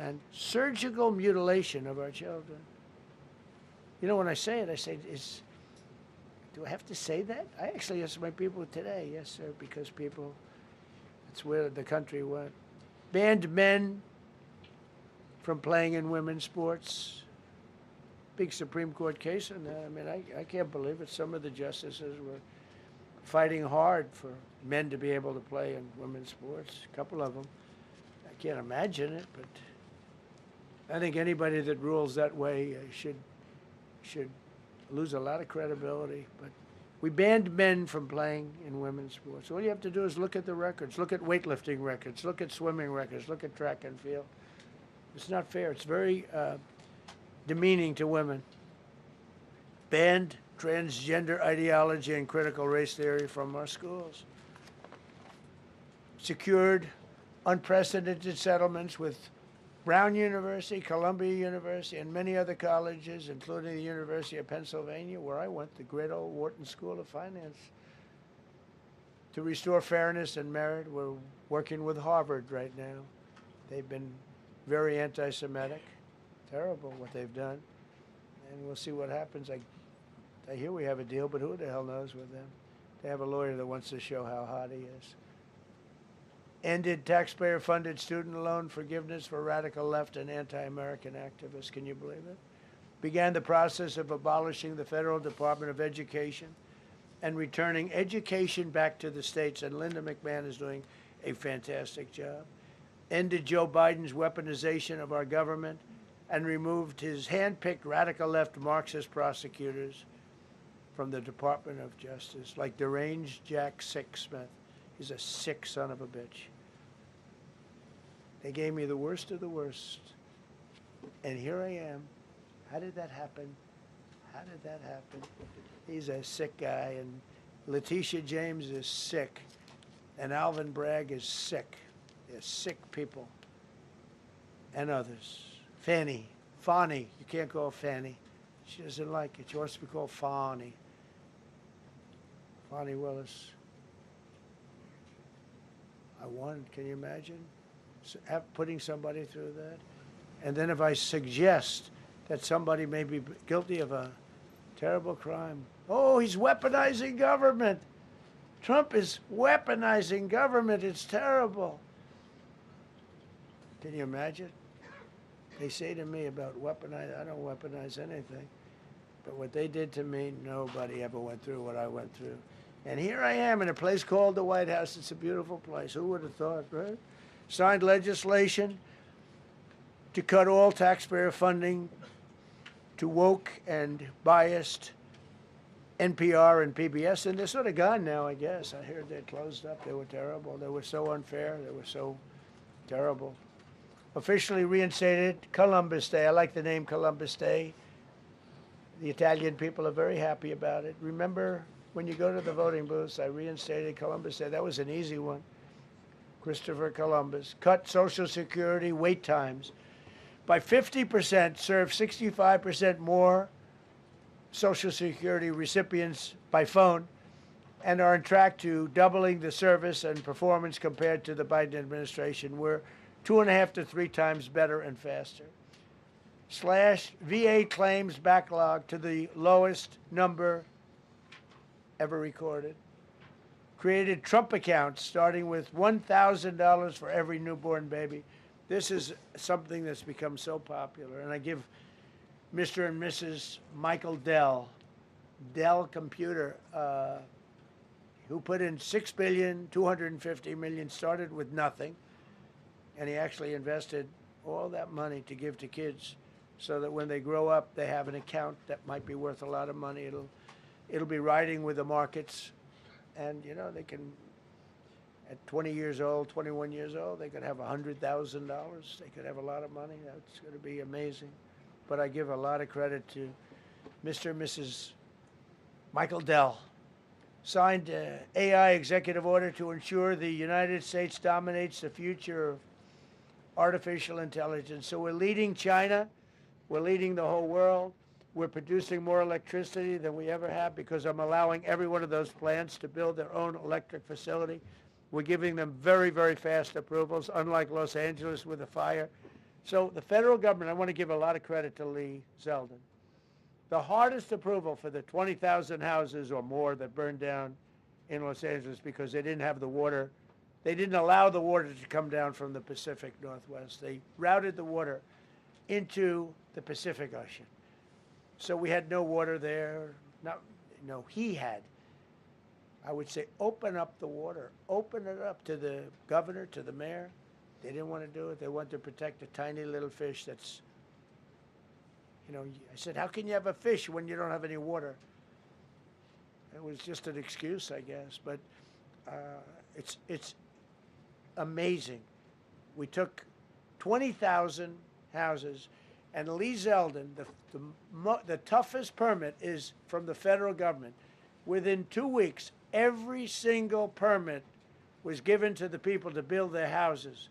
and surgical mutilation of our children. You know, when I say it, I say, do I have to say that? I actually asked my people today, yes, sir, because people, that's where the country went. Banned men from playing in women's sports. Big Supreme Court case on that. I mean, I can't believe it. Some of the justices were fighting hard for men to be able to play in women's sports. A couple of them. I can't imagine it, but I think anybody that rules that way should lose a lot of credibility. But we banned men from playing in women's sports. All you have to do is look at the records. Look at weightlifting records. Look at swimming records. Look at track and field. It's not fair. It's very demeaning to women. Banned transgender ideology and critical race theory from our schools. Secured unprecedented settlements with Brown University, Columbia University, and many other colleges, including the University of Pennsylvania, where I went, the great old Wharton School of Finance. To restore fairness and merit, we're working with Harvard right now. They've been very anti-Semitic. Terrible what they've done. And we'll see what happens. I hear we have a deal, but who the hell knows with them? They have a lawyer that wants to show how hot he is. Ended taxpayer-funded student loan forgiveness for radical left and anti-American activists. Can you believe it? Began the process of abolishing the Federal Department of Education and returning education back to the states. And Linda McMahon is doing a fantastic job. Ended Joe Biden's weaponization of our government and removed his hand-picked radical left Marxist prosecutors from the Department of Justice, like deranged Jack Smith. He's a sick son of a bitch. They gave me the worst of the worst. And here I am. How did that happen? How did that happen? He's a sick guy, and Letitia James is sick, and Alvin Bragg is sick. They're sick people. And others. Fannie. You can't call her Fannie. She doesn't like it. She wants to be called Fani. Fani Willis. I won. Can you imagine? Putting somebody through that? And then if I suggest that somebody may be guilty of a terrible crime, oh, he's weaponizing government. Trump is weaponizing government. It's terrible. Can you imagine? They say to me about weaponize, I don't weaponize anything. But what they did to me, nobody ever went through what I went through. And here I am in a place called the White House. It's a beautiful place. Who would have thought, right? Signed legislation to cut all taxpayer funding to woke and biased NPR and PBS. And they're sort of gone now, I guess. I heard they closed up. They were terrible. They were so unfair. They were so terrible. Officially reinstated Columbus Day. I like the name Columbus Day. The Italian people are very happy about it. Remember, when you go to the voting booths, I reinstated Columbus Day. That was an easy one. Christopher Columbus. Cut Social Security wait times by 50%, serve 65% more Social Security recipients by phone, and are on track to doubling the service and performance compared to the Biden administration. We're 2.5 to 3 times better and faster. Slash VA claims backlog to the lowest number ever recorded. Created Trump accounts starting with $1,000 for every newborn baby. This is something that's become so popular. And I give Mr. and Mrs. Michael Dell Computer, who put in $6.25 billion, started with nothing. And he actually invested all that money to give to kids so that when they grow up, they have an account that might be worth a lot of money. It'll be riding with the markets. And, you know, they can, at 20 years old, 21 years old, they could have $100,000. They could have a lot of money. That's going to be amazing. But I give a lot of credit to Mr. and Mrs. Michael Dell. Signed an AI executive order to ensure the United States dominates the future of artificial intelligence. So we're leading China. We're leading the whole world. We're producing more electricity than we ever have because I'm allowing every one of those plants to build their own electric facility. We're giving them very, very fast approvals, unlike Los Angeles with a fire. So the federal government, I want to give a lot of credit to Lee Zeldin. The hardest approval for the 20,000 houses or more that burned down in Los Angeles because they didn't have the water. They didn't allow the water to come down from the Pacific Northwest. They routed the water into the Pacific Ocean. So we had no water there. No, he had. I would say open up the water. Open it up to the governor, to the mayor. They didn't want to do it. They wanted to protect a tiny little fish that's, I said, how can you have a fish when you don't have any water? It was just an excuse, I guess. But it's amazing. We took 20,000 houses, and Lee Zeldin, the toughest permit is from the federal government. Within 2 weeks, every single permit was given to the people to build their houses.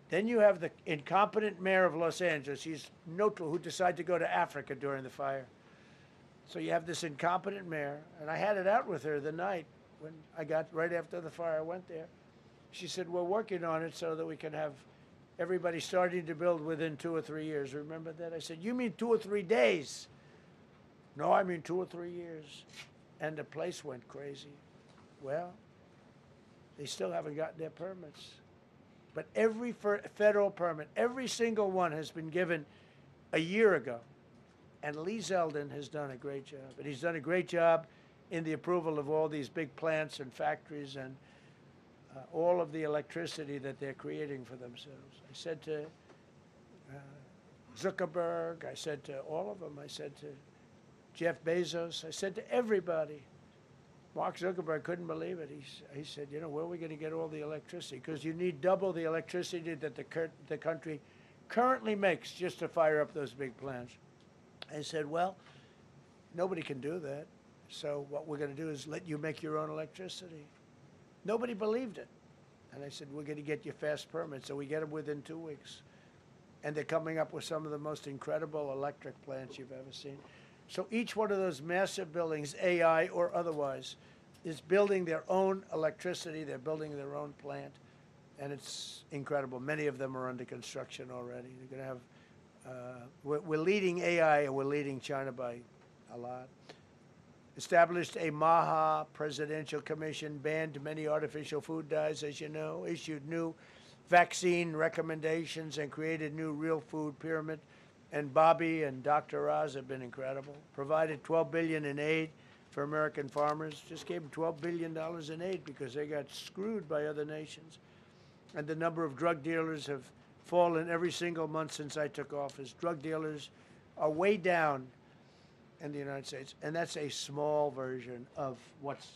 Then you have the incompetent mayor of Los Angeles. He's neutral, who decided to go to Africa during the fire. So you have this incompetent mayor, and I had it out with her the night when I got, right after the fire, I went there. She said, we're working on it so that we can have everybody starting to build within 2 or 3 years. Remember that? I said, you mean 2 or 3 days? No, I mean 2 or 3 years. And the place went crazy. Well, they still haven't gotten their permits. But every federal permit, every single one has been given a year ago. And Lee Zeldin has done a great job. And he's done a great job in the approval of all these big plants and factories and all of the electricity that they're creating for themselves. I said to Zuckerberg, I said to all of them, I said to Jeff Bezos, I said to everybody. Mark Zuckerberg couldn't believe it. He said, where are we going to get all the electricity? Because you need double the electricity that the country currently makes just to fire up those big plants. I said, well, nobody can do that. So what we're going to do is let you make your own electricity. Nobody believed it. And I said, we're going to get you fast permits. So we get them within 2 weeks. And they're coming up with some of the most incredible electric plants you've ever seen. So each one of those massive buildings, AI or otherwise, is building their own electricity. They're building their own plant. And it's incredible. Many of them are under construction already. They're going to have, we're leading AI, and we're leading China by a lot. Established a MAHA presidential commission, banned many artificial food dyes, as you know, issued new vaccine recommendations, and created new real food pyramid. And Bobby and Dr. Oz have been incredible. Provided $12 billion in aid for American farmers. Just gave them $12 billion in aid because they got screwed by other nations. And the number of drug dealers have fallen every single month since I took office. Drug dealers are way down in the United States. And that's a small version of what's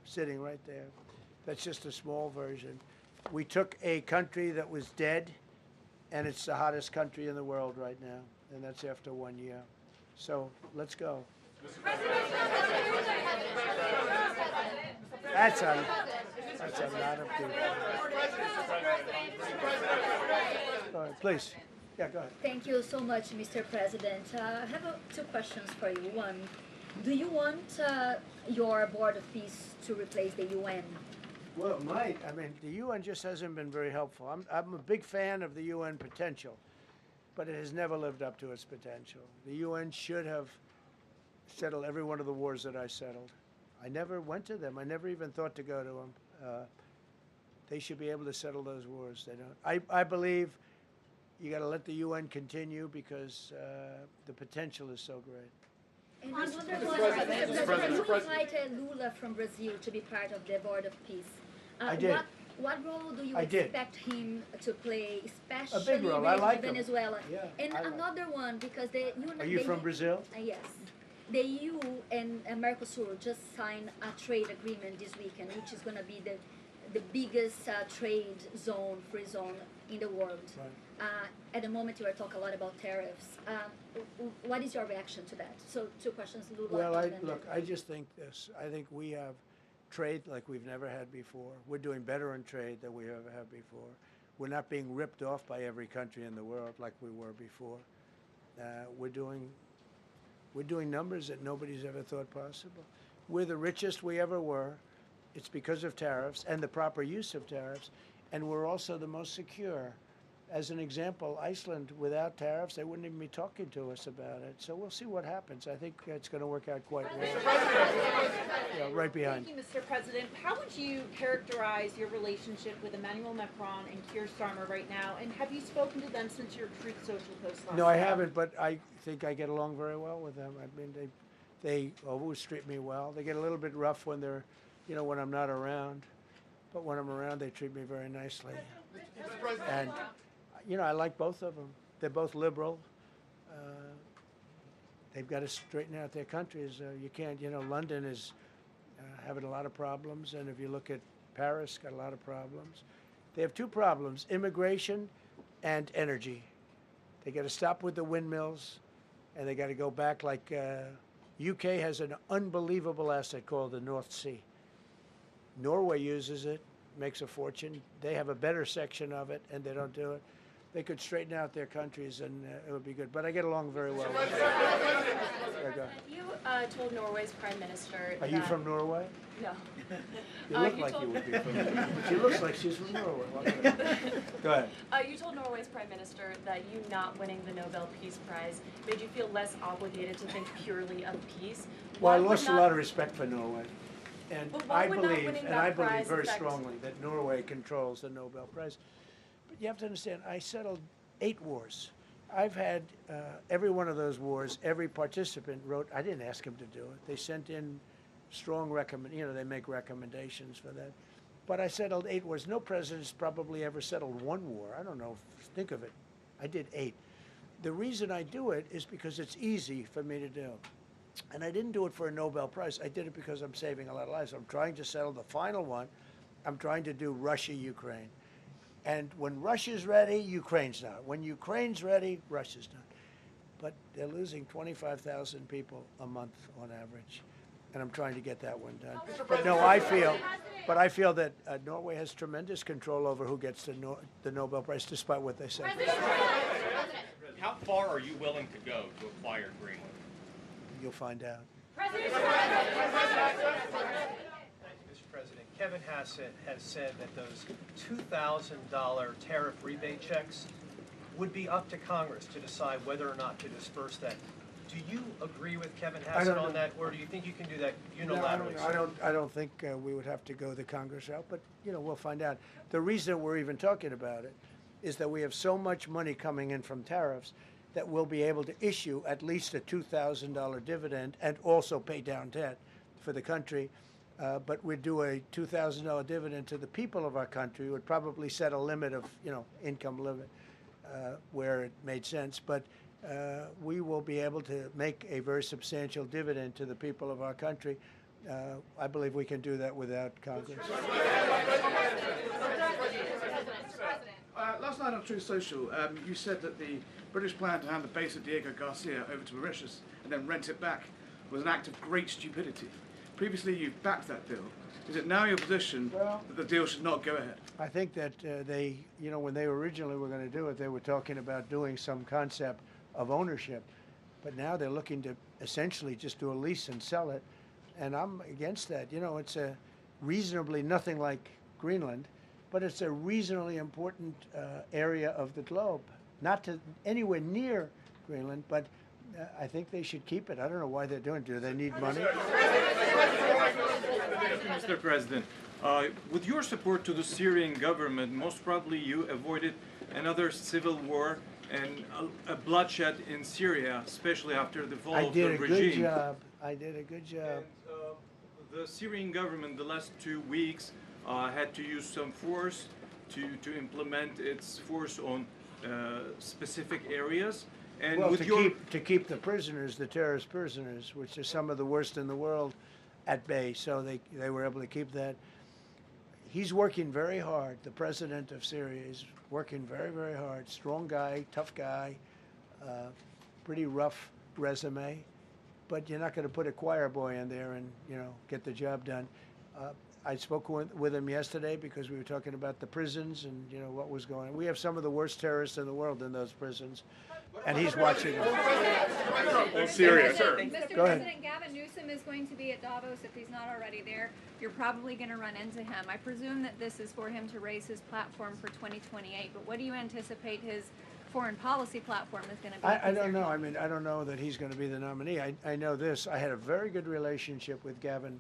sitting right there. That's just a small version. We took a country that was dead, and it's the hottest country in the world right now, and that's after 1 year. So let's go. That's a lot of people. Go ahead, please. Yeah, go ahead. Thank you so much, Mr. President. I have 2 questions for you. One, do you want your Board of Peace to replace the UN? Well, it might. I mean, the UN just hasn't been very helpful. I'm a big fan of the UN potential, but it has never lived up to its potential. The UN should have settled every one of the wars that I settled. I never went to them. I never even thought to go to them. They should be able to settle those wars. They don't. I believe you got to let the UN continue because the potential is so great. And I wonder, you invited Lula from Brazil to be part of the Board of Peace. I did. What role do you expect him to play, especially a big role. I like Venezuela? Yeah, and another one, because Are you from Brazil? Yes. The EU and Mercosur just signed a trade agreement this weekend, which is going to be the biggest trade zone, free zone in the world. Right. At the moment, you are talking a lot about tariffs. What is your reaction to that? So 2 questions, Lula. Well, I just think this. I think we have trade like we've never had before. We're doing better in trade than we ever have before. We're not being ripped off by every country in the world like we were before. We're doing numbers that nobody's ever thought possible. We're the richest we ever were. It's because of tariffs and the proper use of tariffs. And we're also the most secure. as an example, Iceland, without tariffs, they wouldn't even be talking to us about it. So we'll see what happens. I think it's going to work out quite well. Yeah, right behind. Thank you, Mr. President. How would you characterize your relationship with Emmanuel Macron and Keir Starmer right now? And have you spoken to them since your Truth Social post last No, I night? haven't, but I think I get along very well with them. I mean, they always treat me well. They get a little bit rough when they're, when I'm not around. But when I'm around, they treat me very nicely. And, I like both of them. They're both liberal. They've got to straighten out their countries. You can't, London is having a lot of problems. And if you look at Paris, got a lot of problems. They have two problems, immigration and energy. They got to stop with the windmills, and they got to go back like UK has an unbelievable asset called the North Sea. Norway uses it, makes a fortune. They have a better section of it, and they don't do it. They could straighten out their countries, and it would be good. But I get along very well with them. You told Norway's prime minister. Are you from Norway? No. You look like you would be from Norway. She looks like she's from Norway. Go ahead. You told Norway's prime minister that you not winning the Nobel Peace Prize made you feel less obligated to think purely of peace. Well, I lost a lot of respect for Norway. And I believe prize very affect- strongly that Norway controls the Nobel Prize. But you have to understand, I settled 8 wars. I've had every one of those wars, every participant wrote, I didn't ask him to do it. They sent in strong they make recommendations for that. But I settled 8 wars. No president's probably ever settled 1 war. I don't know, think of it. I did 8. The reason I do it is because it's easy for me to do. And I didn't do it for a Nobel Prize. I did it because I'm saving a lot of lives. I'm trying to settle the final one. I'm trying to do Russia-Ukraine. And when Russia's ready, Ukraine's not. When Ukraine's ready, Russia's not. But they're losing 25,000 people a month on average. And I'm trying to get that one done. But no, I feel that Norway has tremendous control over who gets the Nobel Prize, despite what they say. How far are you willing to go to acquire Greenland? You'll find out. Thank you, Mr. President. Kevin Hassett has said that those $2,000 tariff rebate checks would be up to Congress to decide whether or not to disperse that. Do you agree with Kevin Hassett on that, or do you think you can do that unilaterally? No, I don't think we would have to go the Congress route, but we'll find out. The reason we're even talking about it is that we have so much money coming in from tariffs that we'll be able to issue at least a $2,000 dividend and also pay down debt for the country. But we'd do a $2,000 dividend to the people of our country. Would probably set a limit of, income limit where it made sense. But we will be able to make a very substantial dividend to the people of our country. I believe we can do that without Congress. Last night on Truth Social, you said that the British plan to hand the base of Diego Garcia over to Mauritius and then rent it back was an act of great stupidity. Previously, you've backed that deal. Is it now your position that the deal should not go ahead? I think that they, when they originally were going to do it, they were talking about doing some concept of ownership. But now they're looking to essentially just do a lease and sell it. And I'm against that. It's a reasonably nothing like Greenland, but it's a reasonably important area of the globe. Not to anywhere near Greenland, but I think they should keep it. I don't know why they're doing it. Do they need money? Mr. President, with your support to the Syrian government, most probably you avoided another civil war and a bloodshed in Syria, especially after the fall of the regime. I did a good job. I did a good job. And, the Syrian government, the last 2 weeks, had to use some force to implement its force on specific areas. And well, with to keep the prisoners, the terrorist prisoners, which are some of the worst in the world, at bay. So they were able to keep that. He's working very hard. The president of Syria is working very, very hard. Strong guy, tough guy, pretty rough resume. But you're not going to put a choir boy in there and get the job done. I spoke with him yesterday because we were talking about the prisons and, you know, what was going on. We have some of the worst terrorists in the world in those prisons, and he's watching them. Syria. Mr. Go ahead. President, Gavin Newsom is going to be at Davos if he's not already there. You're probably going to run into him. I presume that this is for him to raise his platform for 2028, but what do you anticipate his foreign policy platform is going to be? I don't know. I mean, I don't know that he's going to be the nominee. I know this. I had a very good relationship with Gavin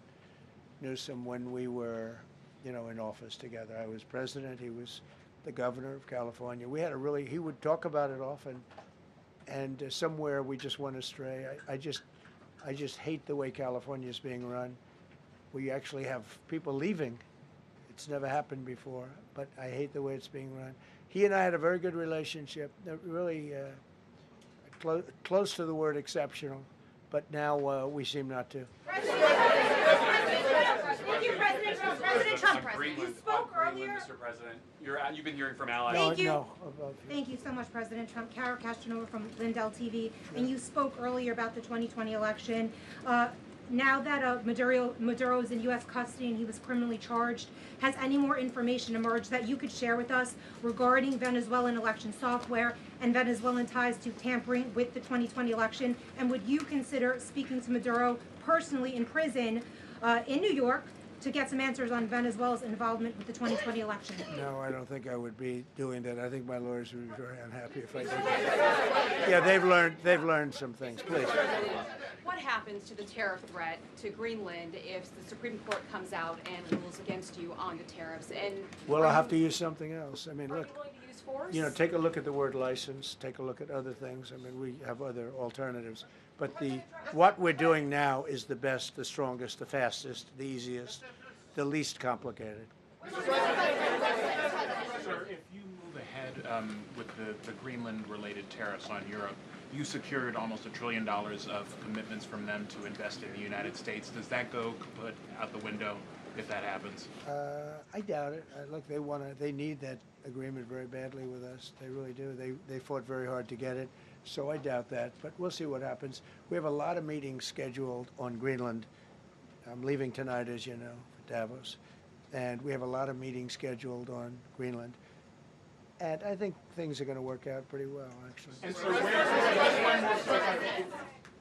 Newsom when we were, you know, in office together. I was president. He was the governor of California. We had a really, he would talk about it often, and somewhere we just went astray. I just hate the way California is being run. We actually have people leaving. It's never happened before, but I hate the way it's being run. He and I had a very good relationship, really close to the word exceptional, but now we seem not to. Thank you, President Trump. President Trump, you spoke earlier. Mr. President. You've been hearing from allies. Thank you. No, Thank you so much, President Trump. Kara Castanova from Lindell TV, and you spoke earlier about the 2020 election. Now that Maduro is in U.S. custody and he was criminally charged, has any more information emerged that you could share with us regarding Venezuelan election software and Venezuelan ties to tampering with the 2020 election? And would you consider speaking to Maduro personally in prison in New York to get some answers on Venezuela's involvement with the 2020 election? No, I don't think I would be doing that. I think my lawyers would be very unhappy if I did that. Yeah, they've learned some things. Please. What happens to the tariff threat to Greenland if the Supreme Court comes out and rules against you on the tariffs? And Well, I'll have to use something else. I mean, are look, you willing to use force? you know, take a look at the word license. Take a look at other things. I mean, we have other alternatives. But what we're doing now is the best, the strongest, the fastest, the easiest, the least complicated. Sir, if you move ahead with the Greenland-related tariffs on Europe, you secured almost $1 trillion of commitments from them to invest in the United States. Does that go kaput out the window if that happens? I doubt it. Look, they need that agreement very badly with us. They really do. They fought very hard to get it. So I doubt that, but we'll see what happens. We have a lot of meetings scheduled on Greenland. I'm leaving tonight, as you know, for Davos, and we have a lot of meetings scheduled on Greenland. And I think things are going to work out pretty well, actually. And so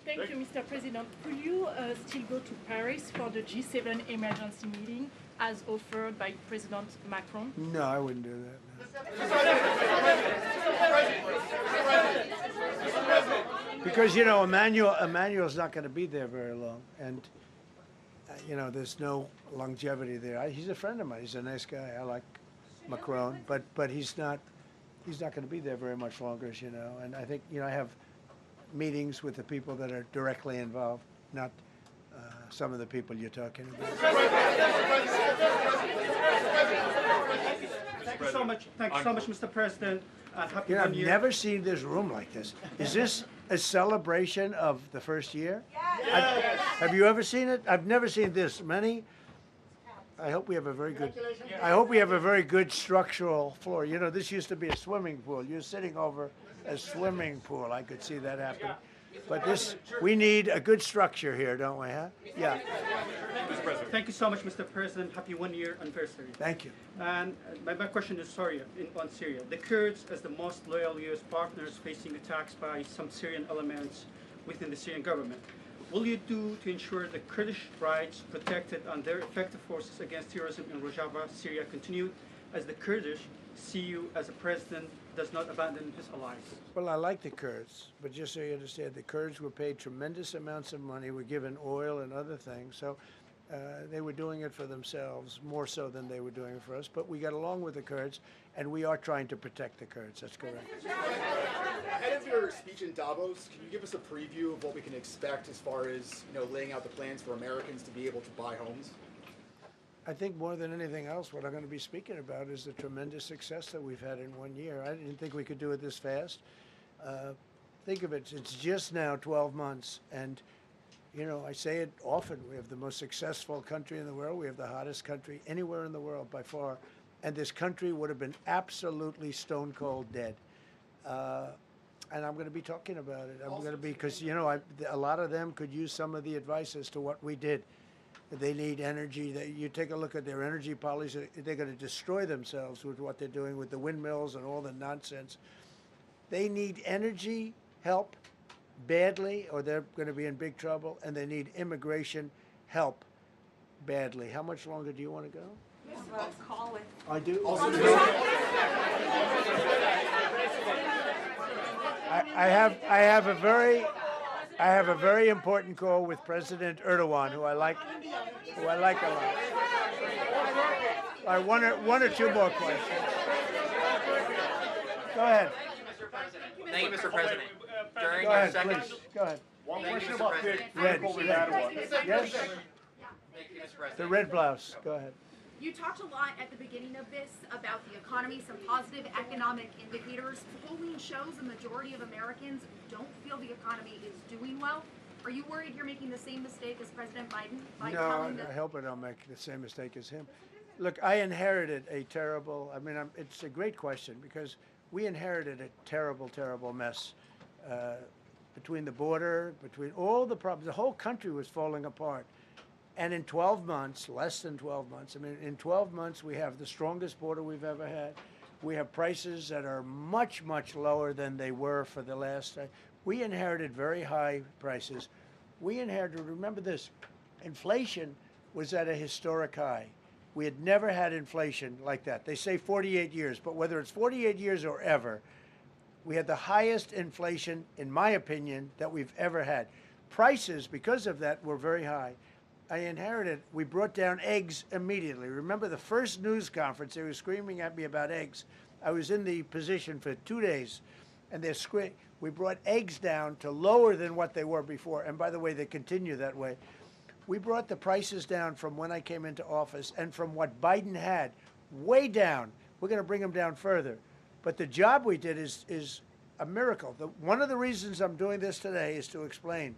Thank you, Mr. President. Could you still go to Paris for the G7 emergency meeting as offered by President Macron? No, I wouldn't do that. No. Because, you know, Emmanuel's not going to be there very long, and you know, there's no longevity there. He's a friend of mine. He's a nice guy. I like Macron, but he's not going to be there very much longer, as you know. And I think, you know, I have meetings with the people that are directly involved, not some of the people you're talking about. Thank you so much. Thank you so much, Mr. President. Happy You know, I've New Year. never seen this room like this. Is this a celebration of the first year? Yes. Have you ever seen it? I've never seen this many. I hope we have a very good. I hope we have a very good structural floor. You know, this used to be a swimming pool. You're sitting over a swimming pool. I could see that happening. But we need a good structure here, don't we? Huh? Yeah. Thank you so much, Mr. President. Happy 1 year anniversary. Thank you. And my question is on Syria. The Kurds, as the most loyal U.S. partners, facing attacks by some Syrian elements within the Syrian government. Will you do to ensure the Kurdish rights protected and their effective forces against terrorism in Rojava, Syria continue, as the Kurdish see you as a president does not abandon his allies? Well, I like the Kurds, but just so you understand, the Kurds were paid tremendous amounts of money, were given oil and other things, so they were doing it for themselves, more so than they were doing it for us, but we got along with the Kurds, and we are trying to protect the Kurds, that's correct. Ahead of your speech in Davos, can you give us a preview of what we can expect as far as, you know, laying out the plans for Americans to be able to buy homes? I think more than anything else, what I'm going to be speaking about is the tremendous success that we've had in 1 year. I didn't think we could do it this fast. Think of it, it's just now 12 months, and you know, I say it often, we have the most successful country in the world, we have the hottest country anywhere in the world by far, and this country would have been absolutely stone cold dead. And I'm going to be talking about it. I'm going to be, because, you know, a lot of them could use some of the advice as to what we did. They need energy. You take a look at their energy policy, they're going to destroy themselves with what they're doing with the windmills and all the nonsense. They need energy help badly, or they're going to be in big trouble, and they need immigration help badly. How much longer do you want to go? Call it. I do. I have a very important call with President Erdogan, who I like a lot. All right, one or two more questions. Go ahead. Thank you, Mr. President. During Go your ahead, second, please. Go ahead. One Thank you, question Mr. about the President. critical we had one. Yes. Thank you, Mr. President. The red blouse. Go ahead. You talked a lot at the beginning of this about the economy, some positive economic indicators. Polling shows a majority of Americans don't feel the economy is doing well. Are you worried you're making the same mistake as President Biden by No, telling the... I hope I don't make the same mistake as him. Look, I inherited a terrible, it's a great question, because we inherited a terrible, terrible mess between the border, between all the problems. The whole country was falling apart. And in 12 months, less than 12 months, in 12 months, we have the strongest border we've ever had. We have prices that are much, much lower than they were for the last. We inherited very high prices. We inherited, remember this, inflation was at a historic high. We had never had inflation like that. They say 48 years, but whether it's 48 years or ever, we had the highest inflation, in my opinion, that we've ever had. Prices, because of that, were very high. I inherited, we brought down eggs immediately. Remember the first news conference, they were screaming at me about eggs. I was in the position for 2 days, and they're screaming. We brought eggs down to lower than what they were before. And by the way, they continue that way. We brought the prices down from when I came into office and from what Biden had, way down. We're going to bring them down further. But the job we did is a miracle. One of the reasons I'm doing this today is to explain.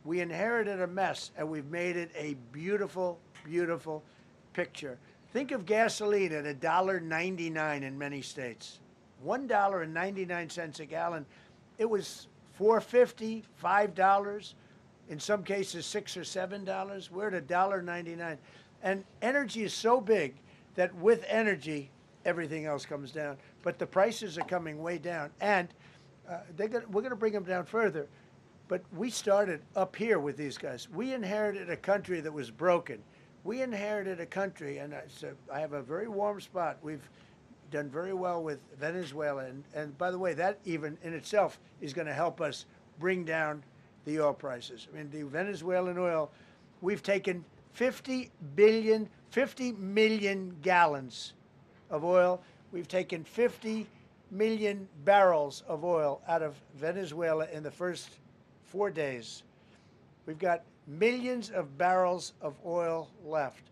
We inherited a mess, and we've made it a beautiful, beautiful picture. Think of gasoline at $1.99 in many states. $1.99 a gallon. It was $4.50, $5. In some cases, $6 or $7. We're at $1.99. And energy is so big that with energy, everything else comes down. But the prices are coming way down. And we're going to bring them down further. But we started up here with these guys. We inherited a country that was broken. We inherited a country, and I have a very warm spot. We've done very well with Venezuela. And by the way, that even in itself is going to help us bring down the oil prices. The Venezuelan oil, we've taken 50 million gallons of oil. We've taken 50 million barrels of oil out of Venezuela in the first 4 days. We've got millions of barrels of oil left.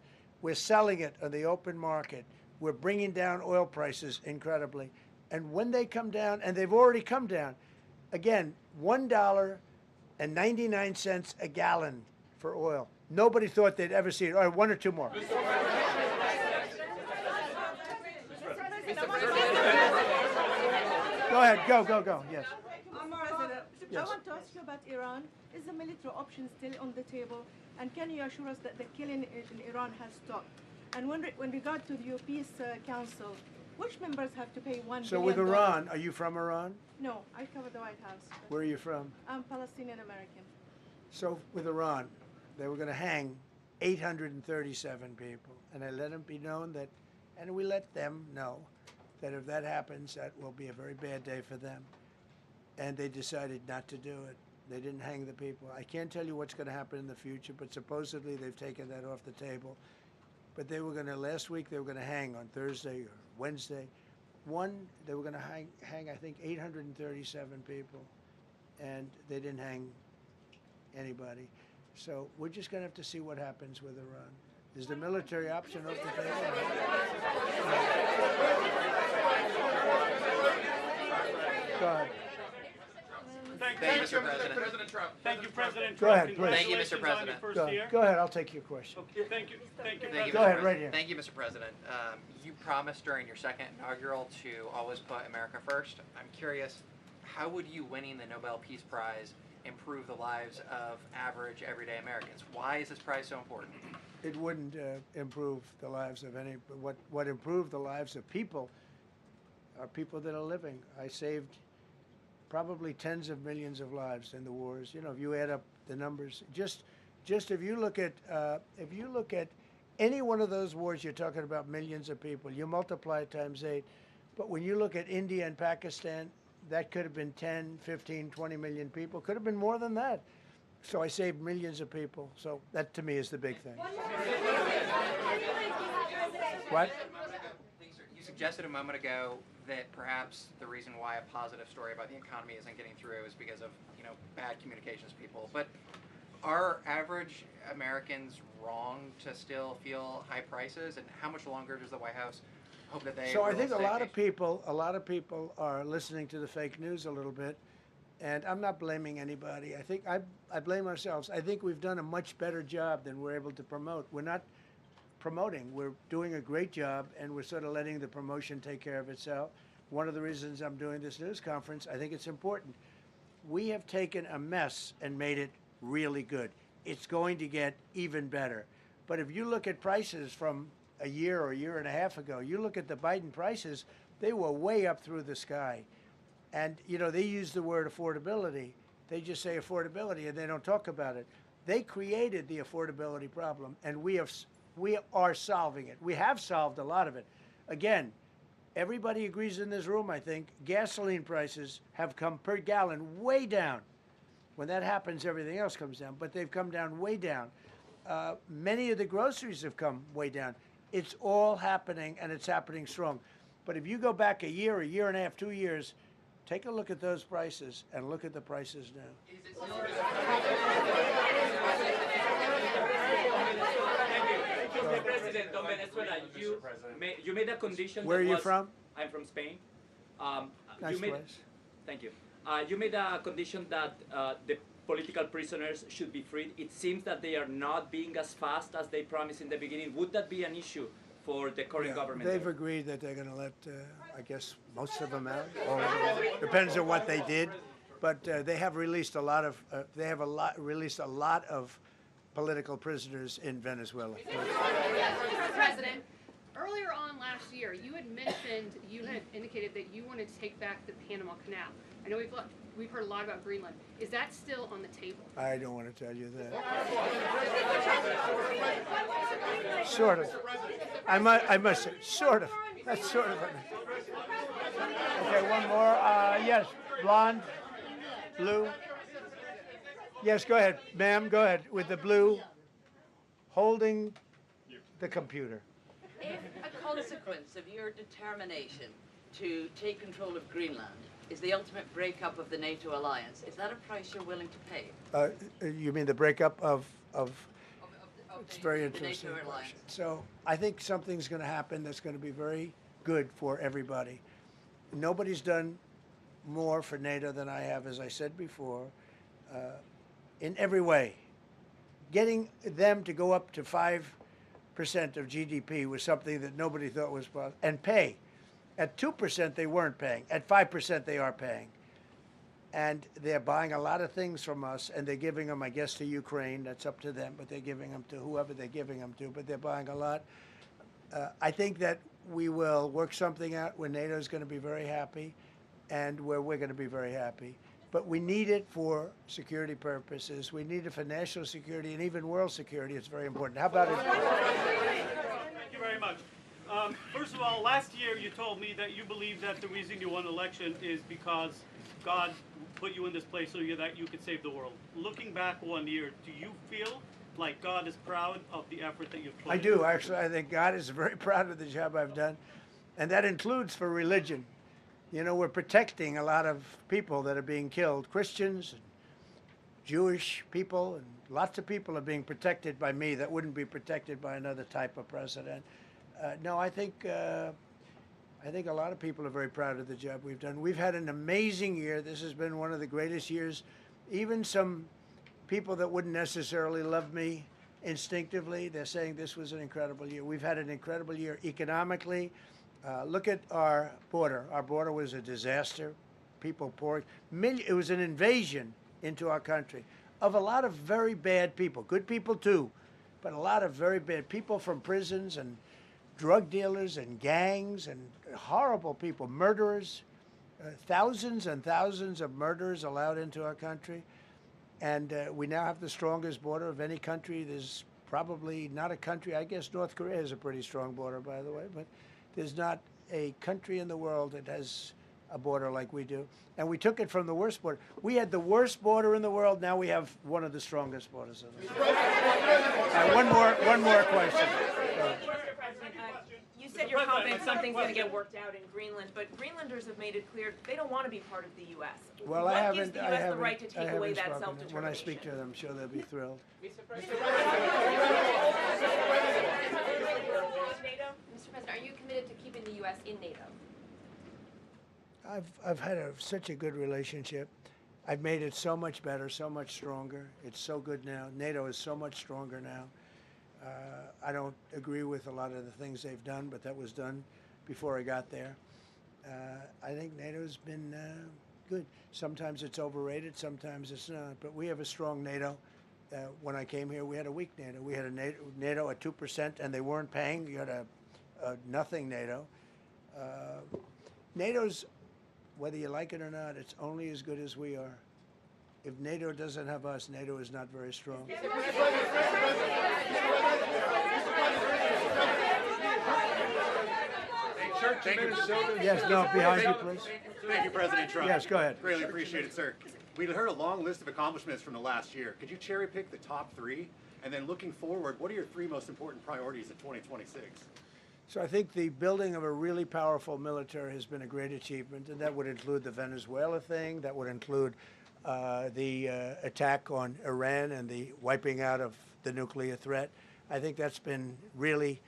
We're selling it on the open market. We're bringing down oil prices incredibly. And when they come down, and they've already come down, again, $1.99 a gallon for oil. Nobody thought they'd ever see it. All right, one or two more. Go ahead, go, yes. I want to ask you about Iran. Is the military option still on the table? And can you assure us that the killing in Iran has stopped? And when regard to the Peace Council, which members have to pay $1 billion? So with Iran, are you from Iran? No, I cover the White House. Where are you from? I'm Palestinian American. So with Iran, they were going to hang 837 people. And I let them be known that, and we let them know that if that happens, that will be a very bad day for them. And they decided not to do it. They didn't hang the people. I can't tell you what's going to happen in the future, but supposedly they've taken that off the table. But they were going to, last week, they were going to hang on Thursday or Wednesday. They were going to hang, I think, 837 people. And they didn't hang anybody. So we're just going to have to see what happens with Iran. Is the military option off the table? Go ahead. Thank you, Mr. President. Trump. Thank you, President Trump. Go ahead, please. Thank you, Mr. President. Go ahead, I'll take your question. Okay, thank you, Thank you, Go Mr. ahead, President. right here. Thank you, Mr. President. You promised during your second inaugural to always put America first. I'm curious, how would you winning the Nobel Peace Prize improve the lives of average, everyday Americans? Why is this prize so important? it wouldn't improve the lives of any. But what improved the lives of people are people that are living. I saved probably tens of millions of lives in the wars. You know, if you add up the numbers, just if you look at any one of those wars, you're talking about millions of people. You multiply it times 8. But when you look at India and Pakistan, that could have been 10, 15, 20 million people. Could have been more than that. So I saved millions of people. So that, to me, is the big thing. What? You suggested a moment ago that perhaps the reason why a positive story about the economy isn't getting through is because of, you know, bad communications people. But are average Americans wrong to still feel high prices? And how much longer does the White House hope that they? So I think a lot of people are listening to the fake news a little bit, and I'm not blaming anybody. I think I blame ourselves. I think we've done a much better job than we're able to promote. We're not promoting. We're doing a great job, and we're sort of letting the promotion take care of itself. One of the reasons I'm doing this news conference, I think it's important. We have taken a mess and made it really good. It's going to get even better. But if you look at prices from a year or a year and a half ago, you look at the Biden prices, they were way up through the sky. And, you know, they use the word affordability. They just say affordability and they don't talk about it. They created the affordability problem, and we are solving it. We have solved a lot of it. Again, everybody agrees in this room, I think, gasoline prices have come per gallon way down. When that happens, everything else comes down, but they've come down way down. Many of the groceries have come way down. It's all happening, and it's happening strong. But if you go back a year and a half, 2 years, take a look at those prices and look at the prices now. Mr. President of Venezuela, you made a condition. Where are you from? I'm from Spain. Nice place. Thank you. You made a condition that the political prisoners should be freed. It seems that they are not being as fast as they promised in the beginning. Would that be an issue for the current government? They've agreed that they're going to let, I guess, most of them out. Or depends on what they did, but they have released a lot of. Released a lot of political prisoners in Venezuela. Mr. President, earlier on last year, you had indicated that you wanted to take back the Panama Canal. I know we've heard a lot about Greenland. Is that still on the table? I don't want to tell you that. Sort of. I must say, sort of. That's sort of it. Okay, one more. Yes, blonde, blue. Yes, go ahead, ma'am. Go ahead with the blue, holding the computer. If a consequence of your determination to take control of Greenland is the ultimate breakup of the NATO alliance, is that a price you're willing to pay? You mean the breakup of it's very interesting. So I think something's going to happen that's going to be very good for everybody. Nobody's done more for NATO than I have, as I said before, in every way. Getting them to go up to 5% of GDP was something that nobody thought was possible, and pay. At 2%, they weren't paying. At 5%, they are paying. And they're buying a lot of things from us, and they're giving them, I guess, to Ukraine. That's up to them, but they're giving them to whoever they're giving them to, but they're buying a lot. I think that we will work something out where NATO is going to be very happy and where we're going to be very happy. But we need it for security purposes. We need it for national security and even world security. It's very important. How about it? Thank you very much. First of all, last year you told me that you believe that the reason you won the election is because God put you in this place so that you could save the world. Looking back 1 year, do you feel like God is proud of the effort that you've put in? I do, actually. I think God is very proud of the job I've done. And that includes for religion. You know, we're protecting a lot of people that are being killed. Christians, and Jewish people, and lots of people are being protected by me that wouldn't be protected by another type of president. No, I think a lot of people are very proud of the job we've done. We've had an amazing year. This has been one of the greatest years. Even some people that wouldn't necessarily love me instinctively, they're saying this was an incredible year. We've had an incredible year economically. Look at our border. Our border was a disaster. People poured. It was an invasion into our country of a lot of very bad people. Good people too, but a lot of very bad people from prisons and drug dealers and gangs and horrible people, murderers, thousands and thousands of murderers allowed into our country. And we now have the strongest border of any country. There's probably not a country, I guess North Korea has a pretty strong border, by the way, but there's not a country in the world that has a border like we do. And we took it from the worst border. We had the worst border in the world. Now we have one of the strongest borders in the world. One more question. You said you're confident something's going to get worked out in Greenland, but Greenlanders have made it clear they don't want to be part of the U.S. Well, what gives the U.S. the right to take away that self-determination? When I speak to them, I'm sure they'll be thrilled. Mr. President, are you committed to keeping the U.S. in NATO? I've had such a good relationship. I've made it so much better, so much stronger. It's so good now. NATO is so much stronger now. I don't agree with a lot of the things they've done, but that was done before I got there. I think NATO's been good. Sometimes it's overrated, sometimes it's not. But we have a strong NATO. When I came here, we had a weak NATO. We had a NATO at 2%, and they weren't paying. You had a nothing NATO. NATO's, whether you like it or not, it's only as good as we are. If NATO doesn't have us, NATO is not very strong. Yes, no, behind you, please. Thank you, President Trump. Yes, go ahead. Greatly appreciated, sir. We heard a long list of accomplishments from the last year. Could you cherry pick the top 3? And then looking forward, what are your 3 most important priorities in 2026? So I think the building of a really powerful military has been a great achievement, and that would include the Venezuela thing, that would include the attack on Iran and the wiping out of the nuclear threat. I think that's been really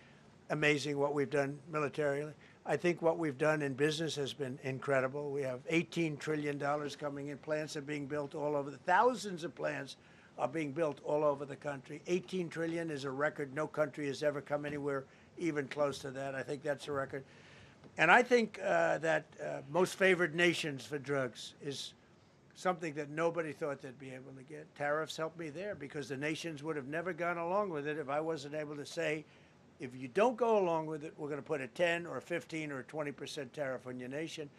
amazing what we've done militarily. I think what we've done in business has been incredible. We have $18 trillion coming in. Plants are being built all over. Thousands of plants are being built all over the country. 18 trillion is a record. No country has ever come anywhere even close to that. I think that's a record. And I think that most favored nations for drugs is something that nobody thought they'd be able to get. Tariffs helped me there because the nations would have never gone along with it if I wasn't able to say, if you don't go along with it, we're going to put a 10 or 15 or 20% tariff on your nation.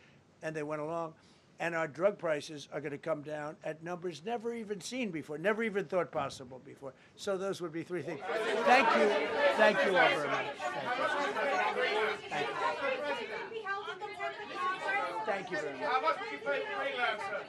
And they went along. And our drug prices are going to come down at numbers never even seen before, never even thought possible before. So those would be 3 things. Thank you. Thank you all very much. Thank you. Thank you very much. How much did you pay for Greenland, sir?